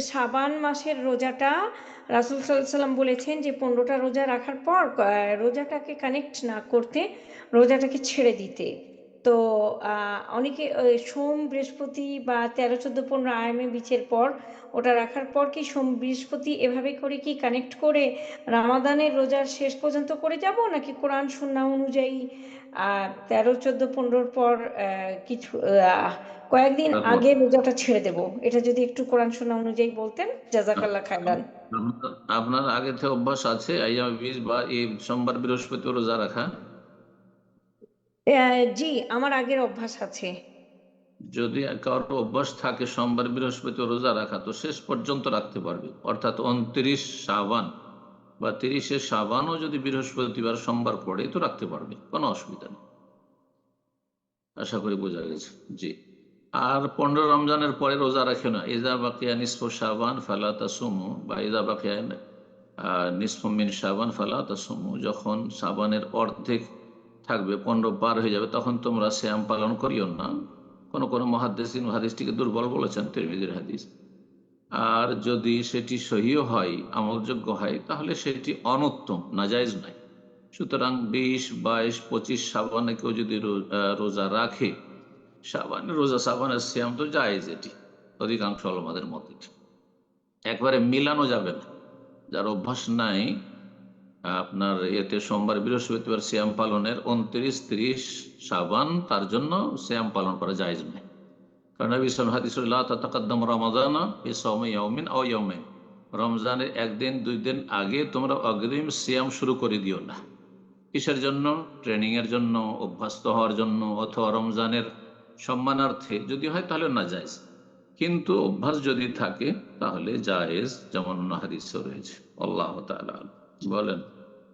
শাবান মাসের রোজাটা রাসূল সাল্লাল্লাহু আলাইহি ওয়াসাল্লাম বলেছেন যে 15টা রোজা রাখার পর রোজাটাকে কানেক্ট না করতে, রোজাটাকে ছেড়ে দিতে। তো অনেকে সোম, বৃহস্পতি বা 13, 14, 15 আয়ামে বিচের পর ওটা রাখার পর কি সোম, বৃহস্পতি এভাবে করে কি কানেক্ট করে রামাদানের রোজার শেষ পর্যন্ত করে যাব, নাকি কোরআন সুন্নাহ অনুযায়ী 13, 14, 15 পর কিছু কয়েকদিন তারপর আগে রোজাটা ছেড়ে দেব? এটা যদি একটু কোরআন সুন্নাহ অনুযায়ী বলতেন, জাযাকাল্লাহ খাইরান। আপনার আগে থেকে অভ্যাস আছে আইয়ামে বীজ বা এই সোমবার বৃহস্পতি রোজা রাখা? জি, আমার আগের অভ্যাস আছে। যদি কারো অভ্যাস থাকে সোমবার বৃহস্পতি রোজা রাখা, তো শেষ পর্যন্ত রাখতে পারবে, অর্থাৎ 29 শাবান বা 30 শাবানও যদি বৃহস্পতিবার সোমবার পড়ে তো রাখতে পারবে, কোনো অসুবিধা নেই। আশা করি বোঝা গেছে। জি। আর 15 রমজানের পরে রোজা রাখে না। ইজা বাকিয়া নিসফু শাবান ফালা তাসুমু, বা ইজা বাকিয়া নিসফু মিন শাবান ফালা তাসুমু, যখন শাবানের অর্ধেক থাকবে, 15 পার হয়ে যাবে, তখন তোমরা সিয়াম পালন করিও না। কোন কোন মুহাদ্দিসিন হাদিসটিকে দুর্বল বলেছেন, তিরমিজির হাদিস। আর যদি সেটি সহিহ হয়, আমলযোগ্য হয়, তাহলে সেটি অনুত্তম, নাজায়েজ নয়। সুতরাং 20, 22, 25 শাবানে কেউ যদি রোজা রাখে, শাবানের রোজা, শাবানের সিয়াম তো জায়েজ, এটি অধিকাংশ ওলামাদের মতে। একবারে মিলানো যাবে না। যার অভ্যাস নাই আপনার এতে সোমবার বৃহস্পতিবার সিয়াম পালনের, 29, 30 শাবান তার জন্য সিয়াম পালন করা জায়েজ নয়। কারণ নবী সাল্লাল্লাহু আলাইহি ওয়াসাল্লাম লা তাতাকাদ্দামু রামাযানা বিসাওমি ইয়াওমিন আও ইয়াওমাইন, রমজানের একদিন 2 দিন আগে তোমরা অগ্রিম সিয়াম শুরু করে দিও না। কিসের জন্য? ট্রেনিং এর জন্য, অভ্যস্ত হওয়ার জন্য, অথবা রমজানের সম্মানার্থে যদি হয় তাহলে না জায়েজ। কিন্তু অভ্যাস যদি থাকে তাহলে জায়েজ, যেমন হাদিসে রয়েছে। আল্লাহ তাআলা বলেন।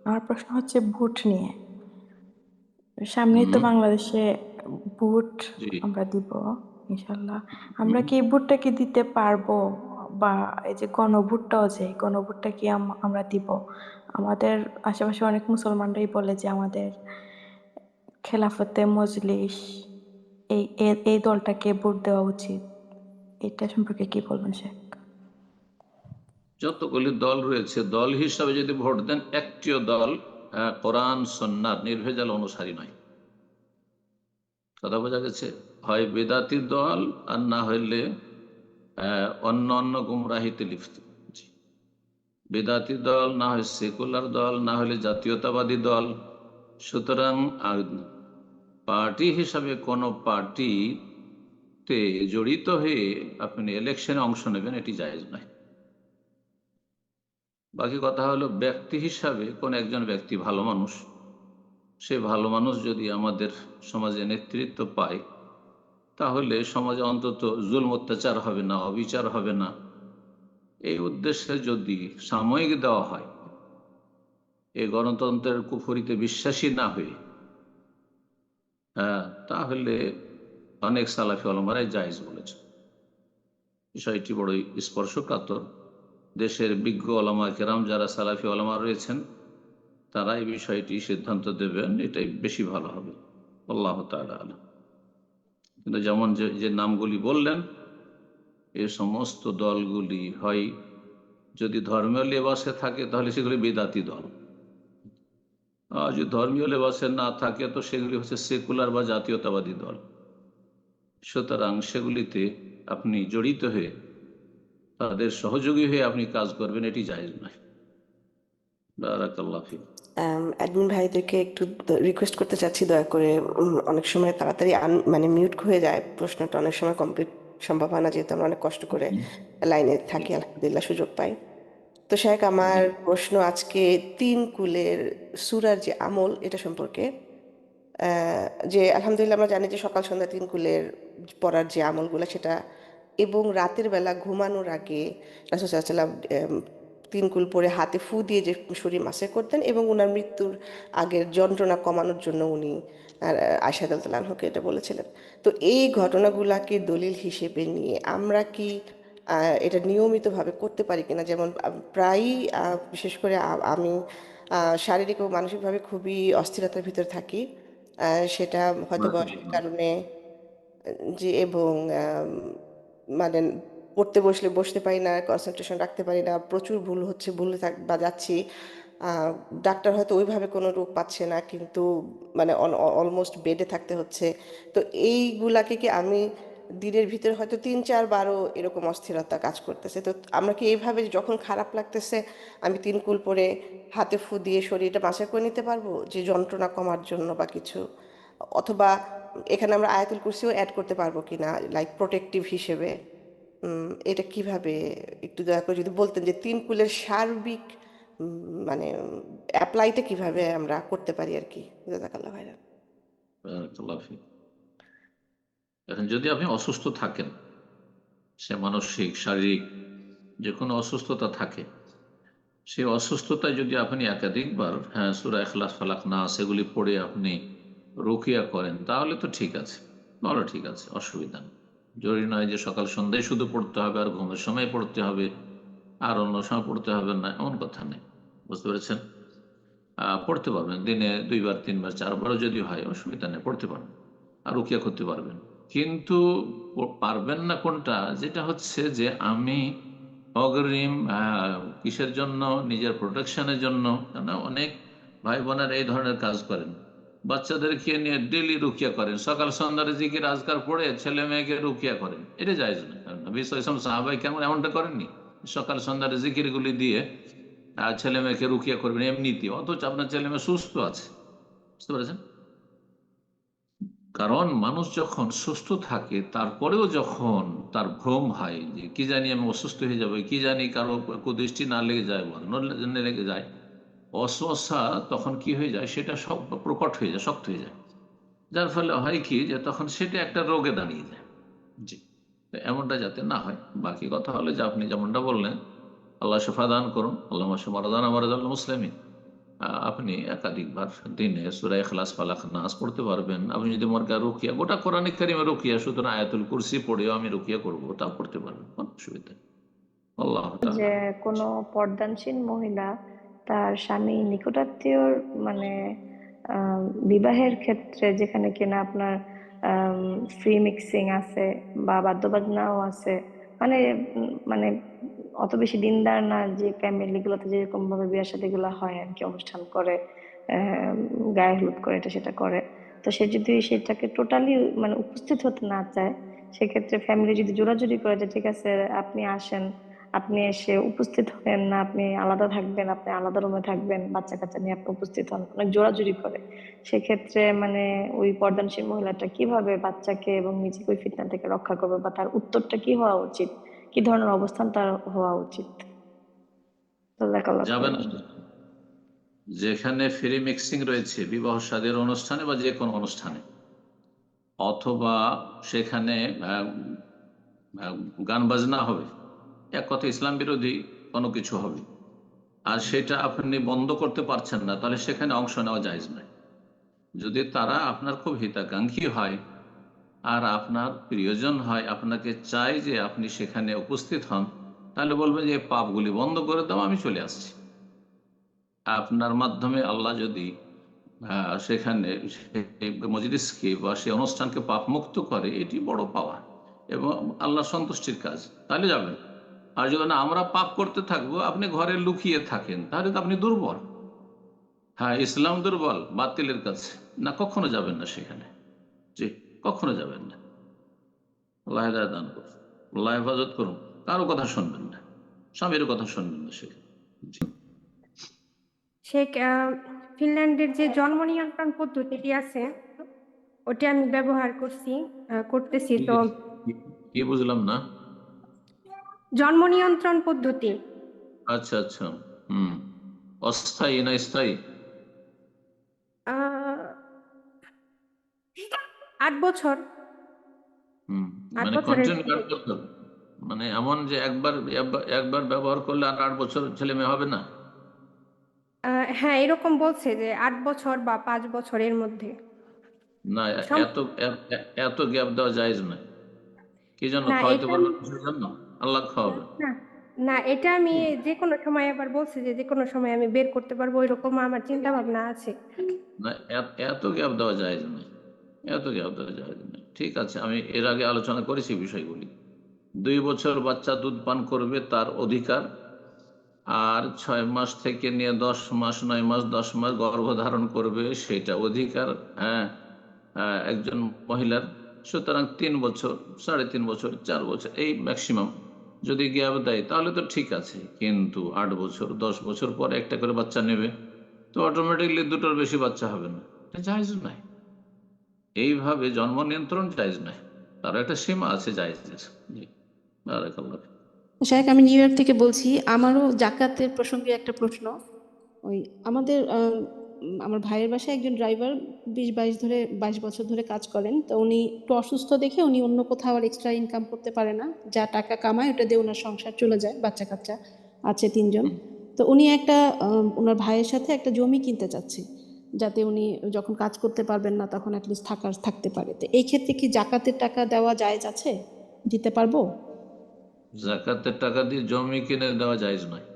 আমার প্রশ্ন হচ্ছে ভোট নিয়ে। সামনেই তো হুম। বাংলাদেশে ভোট জি। আমরা দিব ইনশাল্লাহ। আমরা হুম। কি এই ভোটটা কি দিতে পারবো? বা এই যে গণভোটটাও, যে গণভোটটা কি আমরা দিব? আমাদের আশেপাশে অনেক মুসলমানরাই বলে যে আমাদের খেলাফতে মজলিস এই দলটাকে ভোট দেওয়া উচিত। এটা সম্পর্কে কি বলবেন শেখ? যতগুলি দল রয়েছে, দল হিসাবে যদি ভোট দেন, একটিও দল কোরআন সুন্নাহর নির্ভেজাল অনুসারী নয়। কথা বোঝা গেছে? হয় বেদাতি দল, আর না হইলে অন্য অন্য গুমরাহিতে লিপ্ত। জি। বেদাতি দল, না হয় সেকুলার দল, না হলে জাতীয়তাবাদী দল। সুতরাং পার্টি হিসাবে কোন পার্টিতে জড়িত হয়ে আপনি ইলেকশনে অংশ নেবেন, এটি জায়েজ নয়। বাকি কথা হলো, ব্যক্তি হিসাবে কোন একজন ব্যক্তি ভালো মানুষ, সে ভালো মানুষ যদি আমাদের সমাজে নেতৃত্ব পায়, তাহলে সমাজে অন্তত জুলম অত্যাচার হবে না, অবিচার হবে না। এই উদ্দেশ্যে যদি সাময়িক দেওয়া হয়, এই গণতন্ত্রের কুফরিতে বিশ্বাসী না হয়ে, তাহলে অনেক সালাফি ওলামারাই জায়েজ বলেছে। বিষয়টি বড়ই স্পর্শকাতর। দেশের বিজ্ঞ ওলামা কেরাম যারা সালাফি ওলামা রয়েছেন, তারা এই বিষয়টি সিদ্ধান্ত দেবেন, এটাই বেশি ভালো হবে। আল্লাহ তাআলা আলাম। কিন্তু যেমন যে যে নামগুলি বললেন, এই সমস্ত দলগুলি হয় যদি ধর্মীয় লেবাসে থাকে তাহলে সেগুলি বেদাতি দল, আর যদি ধর্মীয় লেবাসে না থাকে তো সেগুলি হচ্ছে সেকুলার বা জাতীয়তাবাদী দল। সুতরাং সেগুলিতে আপনি জড়িত হয়ে, তাদের সহযোগী হয়ে আপনি কাজ করবেন, এটি জায়েজ নয়। বারাকাল্লাহ ফিক। অ্যাডমিন ভাইদেরকে একটু রিকোয়েস্ট করতে চাচ্ছি, দয়া করে অনেক সময় তাড়াতাড়ি মানে মিউট হয়ে যায়, প্রশ্নটা অনেক সময় কমপ্লিট সম্ভব হয় না, যেহেতু আমরা অনেক কষ্ট করে লাইনে থাকি, আলহামদুলিল্লাহ সুযোগ পাই। তো শেখ, আমার প্রশ্ন আজকে 3 কুলের সূরার যে আমল, এটা সম্পর্কে। যে আলহামদুলিল্লাহ আমরা জানি যে সকাল সন্ধ্যা 3 কুলের পড়ার যে আমলগুলো সেটা, এবং রাতের বেলা ঘুমানোর আগে রাসূল সাল্লাল্লাহু আলাইহি ওয়াসাল্লাম 3 কুল পরে হাতে ফু দিয়ে যে শরীর মাসে করতেন, এবং ওনার মৃত্যুর আগের যন্ত্রণা কমানোর জন্য উনি আয়েশা রাদিয়াল্লাহু আনহাকে এটা বলেছিলেন। তো এই ঘটনাগুলাকে দলিল হিসেবে নিয়ে আমরা কি এটা নিয়মিতভাবে করতে পারি কিনা? যেমন প্রায়ই বিশেষ করে আমি শারীরিক ও মানসিকভাবে খুবই অস্থিরতার ভিতর থাকি। সেটা হয়তো বয়সের কারণে, যে এবং মানে পড়তে বসলে বসতে পারি না, কনসেন্ট্রেশন রাখতে পারি না, প্রচুর ভুল হচ্ছে, ভুলে বা যাচ্ছি। ডাক্তার হয়তো ওইভাবে কোনো রোগ পাচ্ছে না, কিন্তু মানে অলমোস্ট বেডে থাকতে হচ্ছে। তো এইগুলাকে কি আমি দিনের ভিতরে হয়তো 3-4 বারও এরকম অস্থিরতা কাজ করতেছে। তো আমরা কি এইভাবে যখন খারাপ লাগতেছে আমি 3 কুল পরে হাতে ফু দিয়ে শরীরটা মাসা করে নিতে পারবো, যে যন্ত্রণা কমার জন্য বা কিছু? অথবা এখানে আমরা আয়াতুল কুরসিও অ্যাড করতে পারবো কিনা, লাইক প্রোটেক্টিভ হিসেবে? এটা কিভাবে একটু দয়া করে যদি বলতেন, যে 3 কুলের সার্বিক মানে অ্যাপ্লাইটা কিভাবে আমরা করতে পারি আর কি। জাযাকাল্লাহ ভাইরা। বারাকাল্লাহু ফিক। এখন যদি আপনি অসুস্থ থাকেন, সে মানসিক শারীরিক যে কোনো অসুস্থতা থাকে, সেই অসুস্থতায় যদি আপনি একাধিকবার সূরা ইখলাস, ফালাক, নাস এগুলি পড়ে আপনি রুকিয়া করেন, তাহলে তো ঠিক আছে, ভালো, ঠিক আছে, অসুবিধা নেই। জরুরি নয় যে সকাল সন্ধ্যায় শুধু পড়তে হবে, আর ঘুমের সময় পড়তে হবে, আর অন্য সময় পড়তে হবে না, এমন কথা নেই। বুঝতে পেরেছেন? পড়তে পারবেন দিনে 2বার, 3বার, 4বারও যদি হয়, অসুবিধা নেই, পড়তে পারবেন আর রুকিয়া করতে পারবেন। কিন্তু পারবেন না কোনটা? যেটা হচ্ছে যে আমি অগ্রিম কিসের জন্য? নিজের প্রোটেকশনের জন্য। কেন অনেক ভাই বোনের এই ধরনের কাজ করেন, বাচ্চাদেরকে নিয়ে ডেলি রুকিয়া করেন, সকাল সন্ধ্যার জিকির আজকার পড়ে ছেলে মেয়েকে রুকিয়া করেন। এটা জায়েজ না। কারণ নবী সাল্লাল্লাহু আলাইহি ওয়াসাল্লাম, সাহাবায়ে কেরাম এমনটা করেননি। সকাল সন্ধ্যার জিকিরগুলি দিয়ে ছেলে মেয়েকে রুকিয়া করবেন এমনিতে, অথচ আপনার ছেলে মেয়ে সুস্থ আছে। বুঝতে পেরেছেন? কারণ মানুষ যখন সুস্থ থাকে, তারপরেও যখন তার ভ্রম হয় যে কি জানি আমি অসুস্থ হয়ে যাবো, কি জানি কারো কুদৃষ্টি না লেগে যায়, না লেগে যায়, অস্বস্থা, তখন কি হয়ে যায়? সেটা সব প্রকট হয়ে যায়, শক্ত হয়ে যায়। যার ফলে হয় কি, যে তখন সেটা একটা রোগে দাঁড়িয়ে যায়। জি, তো এমনটা যাতে না হয়। বাকি কথা হলো যে আপনি যেমনটা বললেন, আল্লাহ শেফা দান করুন, আল্লাহ মারাদানা মারাদাল মুসলিমিন। আপনি একাধিকবার দিনে সূরা ইখলাস, ফালাক, নাস পড়তে পারবেন। আপনি যদি মনে করেন রুকিয়া, গোটা কোরআনে কারিমে রুকিয়া, সুতরাং আয়াতুল কুরসি পড়েও আমি রুকিয়া করবো, তা পড়তে পারবেন, কোনো অসুবিধা নেই। আল্লাহ তাআলা। যে কোনো পর্দানসীন মহিলা তার স্বামী নিকটাত্মীয়র মানে বিবাহের ক্ষেত্রে, যেখানে কিনা আপনার ফ্রি মিক্সিং আছে বা বাদ্যবাজনাও আছে, মানে মানে অত বেশি দিনদার না যে ফ্যামিলি গুলোতে যেরকম ভাবে বিয়ে শাদী গুলো হয় আর কি, অনুষ্ঠান করে, আহ গায়ে হলুদ করে, এটা সেটা করে। তো সে যদি সেটাকে টোটালি মানে উপস্থিত হতে না চায়, সেক্ষেত্রে ফ্যামিলি যদি জোরাজুরি করে যে ঠিক আছে আপনি আসেন, আপনি এসে উপস্থিত হবেন না, আপনি আলাদা থাকবেন, আপনি আলাদা রুমে থাকবেন, বাচ্চা কাচ্চা নিয়ে আপনি উপস্থিত হন, অনেক জোরাজুরি করে, সেক্ষেত্রে মানে ওই পর্দানশীল মহিলাটা কিভাবে বাচ্চাকে এবং নিজেকে ওই ফিতনা থেকে রক্ষা করবে, বা তার উত্তরটা কি হওয়া উচিত, কি ধরনের অবস্থান তার হওয়া উচিত? জাযাকাল্লাহ যাবেন খাইরান। যেখানে ফ্রি মিক্সিং রয়েছে, বিবাহ শাদীর অনুষ্ঠানে বা যে কোনো অনুষ্ঠানে, অথবা সেখানে আহ, আহ, গান বাজনা হবে, এক কথা ইসলাম বিরোধী কোনো কিছু হবে, আর সেটা আপনি বন্ধ করতে পারছেন না, তাহলে সেখানে অংশ নেওয়া জায়েজ নয়। যদি তারা আপনার খুব হিতাকাঙ্ক্ষী হয় আর আপনার প্রিয়জন হয়, আপনাকে চাই যে আপনি সেখানে উপস্থিত হন, তাহলে বলবেন যে পাপগুলি বন্ধ করে দাও, আমি চলে আসছি। আপনার মাধ্যমে আল্লাহ যদি সেখানে সেই মজলিসকে বা সেই অনুষ্ঠানকে পাপ মুক্ত করে, এটি বড় পাওয়া এবং আল্লাহ সন্তুষ্টির কাজ, তাহলে যাবেন। আর যদি না আমরা পাপ করতে থাকবো, আপনি ঘরে লুকিয়ে থাকেন, তাহলে তো আপনি দুর্বল। ইসলাম দুর্বল বাতিলের কাছে, না, কখনো যাবেন না সেখানে। জি, কখনো যাবেন না। আল্লাহ হেদায়েত দান করুন, আল্লাহ হেফাজত করুন। কারো কথা শুনবেন না, স্বামীর কথা শুনবেন না সেখানে। জি। সে ফিনল্যান্ডের যে জন্ম নিয়ন্ত্রণ পদ্ধতিটি আছে, ওটা আমি ব্যবহার করতেছি কি তো। কি বুঝলাম না? জন্ম নিয়ন্ত্রণ পদ্ধতি আচ্ছা, আচ্ছা। হুম। অস্থায়ী না স্থায়ী? আহ 8 বছর, হুম। আট মানে বছরের কন্টিনিউ করতে হবে? মানে এমন যে একবার একবার ব্যবহার করলে আর 8 বছর ছেলে মেয়ে হবে না? হ্যাঁ, এরকম বলছে যে 8 বছর বা 5 বছরের মধ্যে। না, সম- এত এত গ্যাপ দেওয়া জায়েজ নয়। কি জন্য না খাওয়াইতে এটা পারবেন কিসের জন্য? আল্লাহ খাওয়াবেন। না, না এটা আমি যে কোনো সময়, আবার বলছে যে যে কোনো সময় আমি বের করতে পারবো, এরকম আমার চিন্তা ভাবনা আছে। না, এত গ্যাপ দেওয়া জায়েজ নয়, এত গ্যাপ দেওয়া জায়েজ নয়। ঠিক আছে, আমি এর আগে আলোচনা করেছি বিষয়গুলি। 2 বছর বাচ্চা দুধ পান করবে তার অধিকার, আর 6 মাস থেকে নিয়ে 10 মাস, 9 মাস, 10 মাস গর্ভধারণ করবে সেটা অধিকার, হ্যাঁ, একজন মহিলার। সুতরাং 3 বছর, 3.5 বছর, 4 বছর এই ম্যাক্সিমাম যদি গ্যাপ দেয় তাহলে তো ঠিক আছে। কিন্তু 8 বছর, 10 বছর পরে একটা করে বাচ্চা নেবে, তো অটোমেটিকলি দুটোর বেশি বাচ্চা হবে না, এটা জায়েজ নাই। এইভাবে জন্ম নিয়ন্ত্রণ জায়েজ নাই, তার একটা সীমা আছে জায়েজের। জি, বারাকাল্লাহ। শায়েখ, আমি নিউ ইয়র্ক থেকে বলছি। আমারও জাকাতের প্রসঙ্গে একটা প্রশ্ন। ওই আমাদের আমার ভাইয়ের বাসায় একজন ড্রাইভার 22 বছর ধরে কাজ করেন। তো উনি একটু অসুস্থ দেখে উনি অন্য কোথাও আর এক্সট্রা ইনকাম করতে পারে না। যা টাকা কামায় ওটা দিয়ে ওনার সংসার চলে যায়, বাচ্চা কাচ্চা আছে 3 জন। তো উনি একটা ওনার ভাইয়ের সাথে একটা জমি কিনতে চাচ্ছে, যাতে উনি যখন কাজ করতে পারবেন না তখন অ্যাটলিস্ট থাকতে পারে। তো এই ক্ষেত্রে কি জাকাতের টাকা দেওয়া জায়েজ আছে? দিতে পারবো? জাকাতের টাকা দিয়ে জমি কিনে দেওয়া জায়েজ নয়।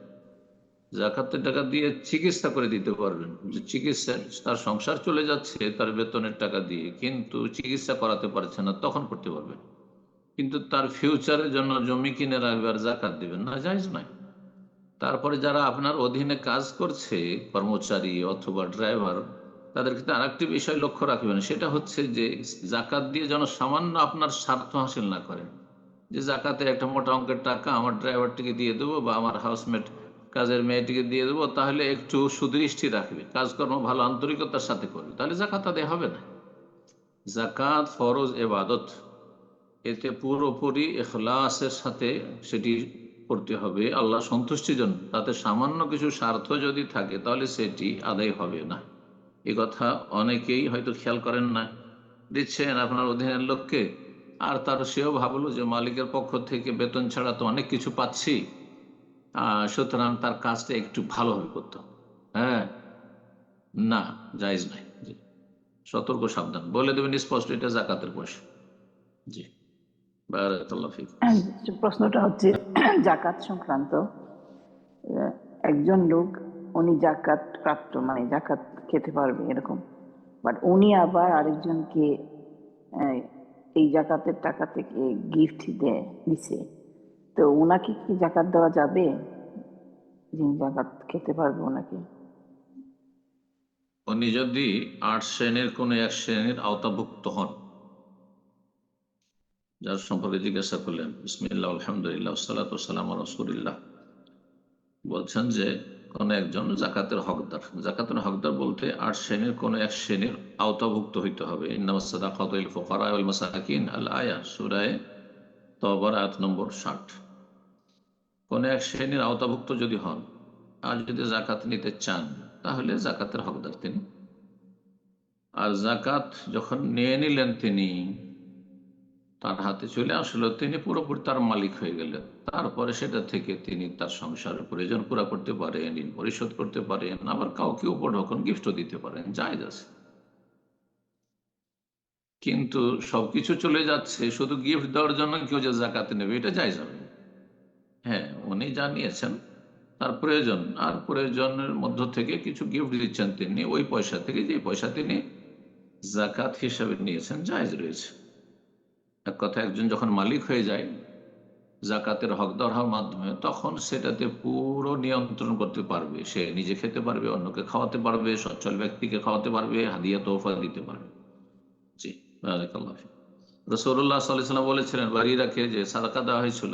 জাকাতের টাকা দিয়ে চিকিৎসা করে দিতে পারবেন, যে চিকিৎসা, তার সংসার চলে যাচ্ছে তার বেতনের টাকা দিয়ে, কিন্তু চিকিৎসা করাতে পারছে না, তখন করতে পারবেন। কিন্তু তার ফিউচারের জন্য জমি কিনে রাখবে আর জাকাত দিবেন না, জায়েজ নয়। তারপরে যারা আপনার অধীনে কাজ করছে, কর্মচারী অথবা ড্রাইভার, তাদের ক্ষেত্রে আরেকটি বিষয় লক্ষ্য রাখবেন, সেটা হচ্ছে যে জাকাত দিয়ে যেন সামান্য আপনার স্বার্থ হাসিল না করেন। যে জাকাতের একটা মোটা অঙ্কের টাকা আমার ড্রাইভারটিকে দিয়ে দেবো বা আমার হাউসমেট কাজের মেয়েটিকে দিয়ে দেবো, তাহলে একটু সুদৃষ্টি রাখবে, কাজকর্ম ভালো আন্তরিকতার সাথে করবে, তাহলে জাকাত আদায় হবে না। জাকাত ফরজ এবাদত, এতে পুরোপুরি এখলাসের সাথে সেটি করতে হবে আল্লাহ সন্তুষ্টির জন্য। তাতে সামান্য কিছু স্বার্থ যদি থাকে তাহলে সেটি আদায় হবে না। এ কথা অনেকেই হয়তো খেয়াল করেন না, দিচ্ছেন আপনার অধীনের লোককে, আর তার সেও ভাবলো যে মালিকের পক্ষ থেকে বেতন ছাড়া তো অনেক কিছু পাচ্ছি, সুতরাং তার কাজটা একটু ভালোভাবে করতে হবে। হ্যাঁ, না, জায়েজ নাই। জি, সতর্ক সাবধান বলে দেবেন স্পষ্ট, এটা জাকাতের পয়সা। জি, বারাকাল্লাহ ফিক। প্রশ্নটা হচ্ছে জাকাত সংক্রান্ত। একজন লোক, উনি জাকাত প্রাপ্ত, মানে জাকাত খেতে পারবে এরকম, বাট উনি আবার আরেকজনকে এই জাকাতের টাকা থেকে গিফট দিছে, তো ওনাকে কি জাকাত দেওয়া যাবে? যিনি জাকাত খেতে পারবে ওনাকে? উনি যদি 8 শ্রেণীর কোনো এক শ্রেণীর আওতাভুক্ত হন, যার সম্পর্কে জিজ্ঞাসা করলেন, বিসমিল্লাহ আলহামদুলিল্লাহ সালাতু ওয়াসসালামু আলা রাসূলিল্লাহ, বলছেন যে কোন একজন জাকাতের হকদার। জাকাতের হকদার বলতে 8 শ্রেণীর কোন এক শ্রেণীর আওতাভুক্ত হইতে হবে। ইন্নামাস সাদাকাতু লিল ফুকারা ওয়াল মাসাকিন, আল আয়া, সূরা তওবার আয়াত নম্বর 60। কোন এক শ্রেণীর আওতাভুক্ত যদি হন আর যদি জাকাত নিতে চান, তাহলে জাকাতের হকদার তিনি। আর জাকাত যখন নিয়ে নিলেন তিনি, তার হাতে চলে আসলো, তিনি পুরোপুরি তার মালিক হয়ে গেলেন। তারপরে সেটা থেকে তিনি তার সংসারের প্রয়োজন পুরা করতে পারেন, ঋণ পরিশোধ করতে পারেন, আবার কাউকে উপঢৌকন গিফটও দিতে পারেন, জায়েজ আছে। কিন্তু সবকিছু চলে যাচ্ছে, শুধু গিফট দেওয়ার জন্য কেউ যে জাকাত নেবে, এটা জায়েজ হবে না। হ্যাঁ, উনি জানিয়েছেন তার প্রয়োজন, আর প্রয়োজনের মধ্য থেকে কিছু গিফট দিচ্ছেন তিনি, ওই পয়সা থেকে, যে পয়সা তিনি জাকাত হিসাবে নিয়েছেন, জায়েজ রয়েছে। এক কথা, একজন যখন মালিক হয়ে যায় জাকাতের হকদার হওয়ার মাধ্যমে, তখন সেটাতে পুরো নিয়ন্ত্রণ করতে পারবে। সে নিজে খেতে পারবে, অন্যকে খাওয়াতে পারবে, সচ্ছল ব্যক্তিকে খাওয়াতে পারবে, হাদিয়া তোহফা দিতে পারবে। জি, বারাকাল্লাহ ফিক। রাসূলুল্লাহ সাল্লাল্লাহু আলাইহি ওয়াসাল্লাম বলেছিলেন, বারিরাকে যে সাদাকা দেওয়া হয়েছিল,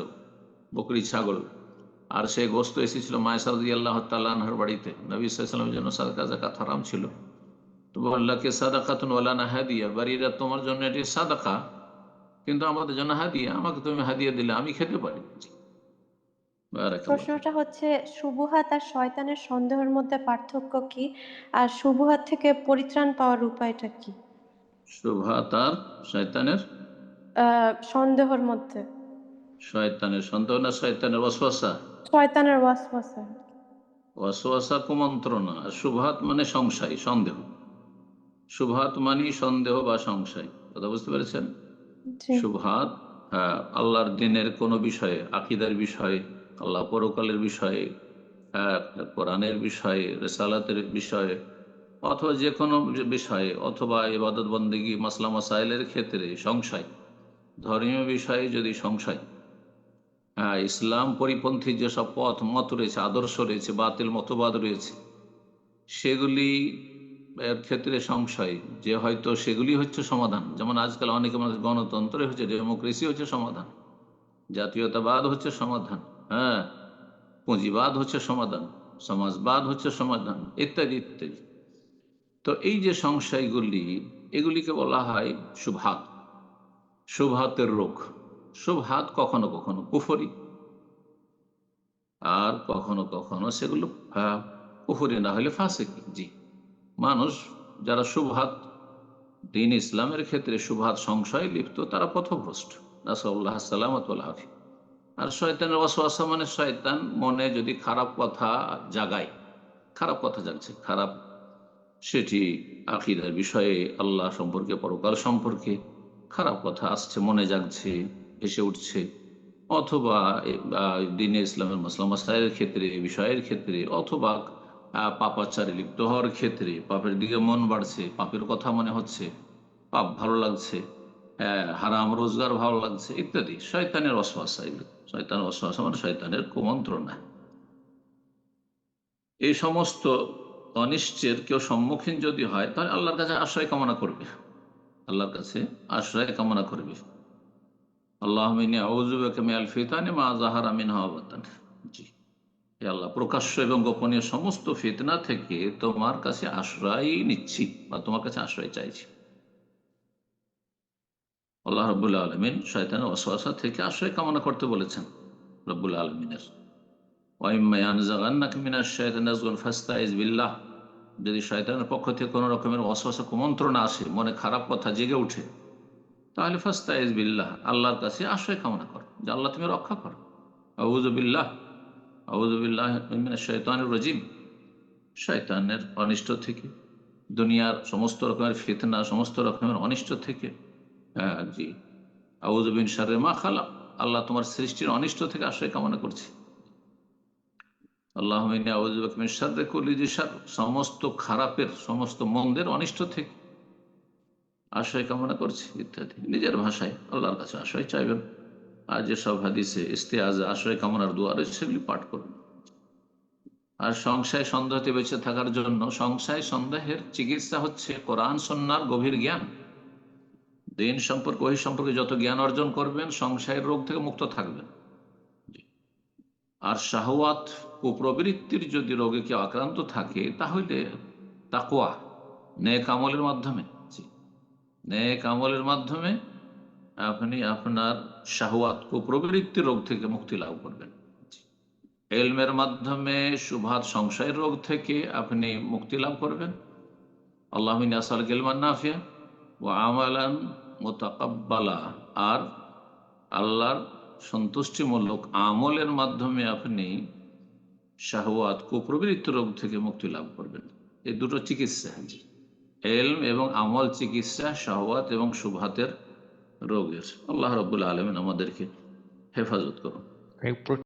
বকরি, ছাগল, আর সেই গোস্ত এসেছিল মায়েশা রাদিয়াল্লাহু তাআলা আনহার বাড়িতে, নবী সাল্লাল্লাহু আলাইহি ওয়াসাল্লামের জন্য সাদাকা যাকাত হারাম ছিল। তো বললেন কে সাদাকাতুন ওয়া লানা হাদিয়া, বারিরা তোমার জন্য এটি সাদাকা, কিন্তু আমাদের জন্য হাদিয়া, আমাকে তুমি হাদিয়া দিলে আমি খেতে পারি। বারাকাল্লাহ ফিক। প্রশ্নটা হচ্ছে, শুবহাত আর শয়তানের সন্দেহের মধ্যে পার্থক্য কি, আর শুবহাত থেকে পরিত্রাণ পাওয়ার উপায়টা কি? শুবহাত আর শয়তানের, সন্দেহের মধ্যে। শয়তানের সন্দেহ না শয়তানের ওয়াসওয়াসা? শয়তানের ওয়াসওয়াসা। ওয়াসওয়াসা কুমন্ত্রণা, আর শুবহাত মানে সংশয়, সন্দেহ। শুবহাত মানে সন্দেহ বা সংশয়, কথা বুঝতে পেরেছেন? জি। শুবহাত আল্লাহর দিনের কোনো বিষয়ে, আকীদার বিষয়ে, আল্লাহ পরকালের বিষয়ে, কোরআনের বিষয়ে, রিসালাতের বিষয়ে, অথবা যে কোনো বিষয়ে, অথবা ইবাদত বন্দেগী মাসলা মাসাইলের ক্ষেত্রে সংশয়, ধর্মীয় বিষয়ে যদি সংশয়, ইসলাম পরিপন্থী যেসব পথ মত রয়েছে, আদর্শ রয়েছে, বাতিল মতবাদ রয়েছে, সেগুলি এর ক্ষেত্রে সংশয় যে হয়তো সেগুলি হচ্ছে সমাধান। যেমন আজকাল অনেকে মানুষ গণতন্ত্র হচ্ছে, ডেমোক্রেসি হচ্ছে সমাধান, জাতীয়তাবাদ হচ্ছে সমাধান, হ্যাঁ, পুঁজিবাদ হচ্ছে সমাধান, সমাজবাদ হচ্ছে সমাধান, ইত্যাদি ইত্যাদি। তো এই যে সংশয়গুলি, এগুলিকে বলা হয় শুবহাত, শুবহাতের রোগ। শুবহাত কখনো কখনো কুফরি, আর কখনো কখনো সেগুলো কুফরি না হলে ফাসিকি। জি, মানুষ যারা শুবহাত, দ্বীন ইসলামের ক্ষেত্রে শুবহাত সংশয় লিপ্ত, তারা পথভ্রষ্ট। নাসাল্লাহ সালামত ওয়াল আফিয়া। আর শয়তানের ওয়াসওয়াসা মানে শয়তান মনে যদি খারাপ কথা জাগায়, খারাপ কথা জাগছে, খারাপ, সেটি আকীদার বিষয়ে, আল্লাহ সম্পর্কে, পরকাল সম্পর্কে খারাপ কথা আসছে, মনে জাগছে, ভেসে উঠছে, অথবা দ্বীনে ইসলামের মাসলা মাসাইলের ক্ষেত্রে, বিষয়ের ক্ষেত্রে, অথবা পাপাচারে লিপ্ত হওয়ার ক্ষেত্রে পাপের দিকে মন বাড়ছে, পাপের কথা মনে হচ্ছে, পাপ ভালো লাগছে, হারাম রোজগার ভালো লাগছে, ইত্যাদি। শয়তানের ওয়াসওয়াসা, এগুলো শয়তানের ওয়াসওয়াসা মানে শয়তানের কুমন্ত্রণা। এই সমস্ত অনিষ্টের কেউ সম্মুখীন যদি হয়, তাহলে আল্লাহর কাছে আশ্রয় কামনা করবে, আল্লাহর কাছে আশ্রয় কামনা করবে। আল্লাহুম্মা ইন্নী আউযু বিকা মিনাল ফিতানি মা যাহারা মিনহা ওয়া বাতান। জি, হে আল্লাহ, প্রকাশ্য এবং গোপনীয় সমস্ত ফিতনা থেকে তোমার কাছে আশ্রয় নিচ্ছি, বা তোমার কাছে আশ্রয় চাইছি। আল্লাহ রাব্বুল আলামিন শয়তানের ওয়াসওয়াসা থেকে আশ্রয় কামনা করতে বলেছেন রব্বুল আলামিনের। ওয়া ইম্মা ইয়ানজাগান্নাকা মিনাশ শাইতানি নাযগুন ফাস্তাইজ বিল্লাহ। যদি শয়তানের পক্ষ থেকে কোনো রকমের ওয়াসওয়াসা কুমন্ত্রণা আসে, মনে খারাপ কথা জেগে উঠে, তাহলে ফাস্তাইজ বিল্লাহ, আল্লাহর কাছে আশ্রয় কামনা কর, যে আল্লাহ তুমি রক্ষা করো। আউযু বিল্লাহ, আউযু বিল্লাহি মিনাশ শাইতানির রাজিম, শয়তানের অনিষ্ট থেকে, দুনিয়ার সমস্ত রকমের ফিতনা, সমস্ত রকমের অনিষ্ট থেকে। জি, আউযু মিন শাররি মা খালাক, আল্লাহ তোমার সৃষ্টির অনিষ্ট থেকে আশ্রয় কামনা করছি। আল্লাহুম্মা ইন্নী আউযু বিকা মিন শাররি কুল্লি যি শারর, সমস্ত খারাপের, সমস্ত মন্দের অনিষ্ট থেকে আশ্রয় কামনা করছি, ইত্যাদি। নিজের ভাষায় আল্লাহর কাছে আশ্রয় চাইবেন। আর যেসব হাদিসে ইস্তেআজা, আশ্রয় কামনার দোয়া রয়েছে, সেগুলি পাঠ করবেন। আর সংশয় সন্দেহতে বেঁচে থাকার জন্য, সংশয় সন্দেহের চিকিৎসা হচ্ছে কোরআন সুন্নাহর গভীর জ্ঞান। দ্বীন সম্পর্কে, ওহী সম্পর্কে যত জ্ঞান অর্জন করবেন, সংশয়ের রোগ থেকে মুক্ত থাকবেন। আর শাহওয়াত, কুপ্রবৃত্তির যদি রোগে কেউ আক্রান্ত থাকে, তাহলে তাকওয়া, নেক আমলের মাধ্যমে, নেক আমলের মাধ্যমে আপনি আপনার শাহওয়াত, কুপ্রবৃত্তির রোগ থেকে মুক্তি লাভ করবেন। ইলমের মাধ্যমে শুবহাত, সংশয়ের রোগ থেকে আপনি মুক্তি লাভ করবেন। আল্লাহুম্মা ইন্নী আসআলুকা ইলমান নাফিআ ওয়া আমালান মুতাকাব্বালা, আর আল্লাহর সন্তুষ্টিমূলক আমলের মাধ্যমে আপনি শাহওয়াত, কুপ্রবৃত্তি রোগ থেকে মুক্তি লাভ করবেন। এই দুটো চিকিৎসা, ইলম এবং আমল চিকিৎসা শাহওয়াত এবং শুবহাতের রোগের। আল্লাহ রাব্বুল আলামিন আমাদেরকে হেফাজত করুন।